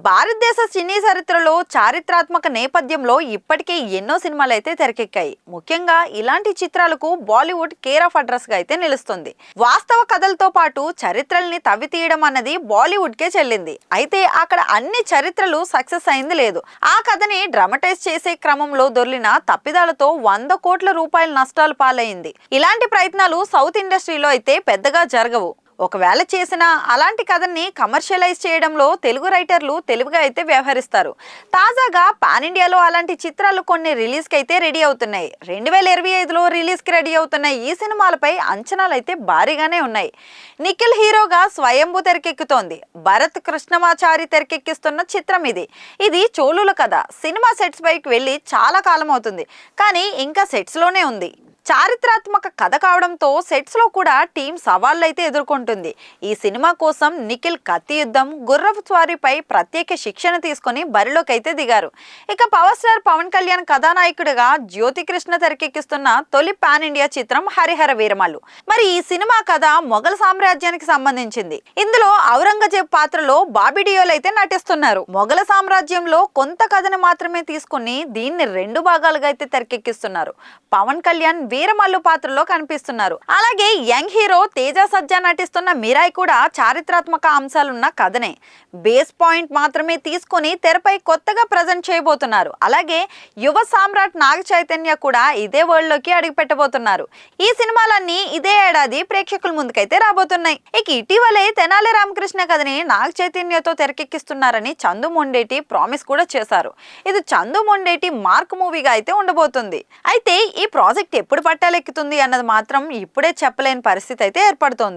భారతదేశ సినీ చరిత్రలో చారిత్రాత్మక నేపథ్యంలో ఇప్పటికే ఎన్నో సినిమాలు అయితే తెరకెక్కాయి. ముఖ్యంగా ఇలాంటి చిత్రాలకు బాలీవుడ్ కేర్ ఆఫ్ అడ్రస్ గా అయితే నిలుస్తుంది. వాస్తవ కథలతో పాటు చరిత్రల్ని తవ్వి తీయడం అన్నది బాలీవుడ్ కే చెల్లింది. అయితే అక్కడ అన్ని చరిత్రలు సక్సెస్ అయింది లేదు. ఆ కథని డ్రామటైజ్ చేసే క్రమంలో దొర్లిన తప్పిదాలతో 100 కోట్ల రూపాయల నష్టాలు పాలైంది. ఇలాంటి ప్రయత్నాలు సౌత్ ఇండస్ట్రీలో అయితే పెద్దగా జరగవు. ఒకవేళ చేసిన అలాంటి కథని కమర్షియలైజ్ చేయడంలో తెలుగు రైటర్లు తెలివిగా అయితే వ్యవహరిస్తారు. తాజాగా పాన్ ఇండియాలో అలాంటి చిత్రాలు కొన్ని రిలీజ్కి అయితే రెడీ అవుతున్నాయి. 2025లో రిలీజ్కి రెడీ అవుతున్న ఈ సినిమాలపై అంచనాలు అయితే భారీగానే ఉన్నాయి. నిఖిల్ హీరోగా స్వయంభూ తెరకెక్కుతోంది. భరత్ కృష్ణమాచారి తెరకెక్కిస్తున్న చిత్రం ఇది చోళుల కథ. సినిమా సెట్స్ పైకి వెళ్ళి చాలా కాలం అవుతుంది, కానీ ఇంకా సెట్స్లోనే ఉంది. చారిత్రాత్మక కథ కావడంతో సెట్స్లో కూడా టీం సవాళ్ళు అయితే ఎదుర్కొంటుంది. ఈ సినిమా కోసం నిఖిల్ కత్తి యుద్ధం, గుర్రపు స్వారీపై ప్రత్యేక శిక్షణ తీసుకుని బరిలోకి అయితే దిగారు. ఇక పవర్ స్టార్ పవన్ కళ్యాణ్ కథానాయకుడిగా జ్యోతికృష్ణ తెరకెక్కిస్తున్న తొలి పాన్ ఇండియా చిత్రం హరిహర వీరమల్లు. మరి ఈ సినిమా కథ మొఘల్ సామ్రాజ్యానికి సంబంధించింది. ఇందులో ఔరంగజేబ్ పాత్రలో బాబీ డియోల్ అయితే నటిస్తున్నారు. మొఘల సామ్రాజ్యంలో కొంత కథను మాత్రమే తీసుకుని దీన్ని 2 భాగాలుగా అయితే తెరకెక్కిస్తున్నారు. పవన్ కళ్యాణ్ వీరమల్లు పాత్రలో కనిపిస్తున్నారు. అలాగే యంగ్ హీరో తేజ సజ్జా నటిస్తున్న మిరాయ్ కూడా చారిత్రాత్మక అంశాలున్న కథనే. బేస్ పాయింట్ మాత్రమే తీసుకుని తెరపై కొత్తగా ప్రజెంట్ చేయబోతున్నారు. అలాగే యువ సామ్రాట్ నాగ చైతన్య కూడా ఇదే వరల్డ్ లోకి అడుగు పెట్టబోతున్నారు. ఈ సినిమాలన్నీ ఇదే ఏడాది ప్రేక్షకుల ముందుకైతే రాబోతున్నాయి. ఇక ఇటీవలే తెనాలి రామకృష్ణ కథని నాగ చైతన్యతో తెరకెక్కిస్తున్నారని చందు మొండేటి ప్రామిస్ కూడా చేశారు. ఇది చందు మొండేటి మార్క్ మూవీగా అయితే ఉండబోతుంది. అయితే ఈ ప్రాజెక్ట్ ఎప్పుడు పట్టాలెక్కుతుంది అన్నది మాత్రం ఇప్పుడే చెప్పలేని పరిస్థితి అయితే ఏర్పడుతోంది.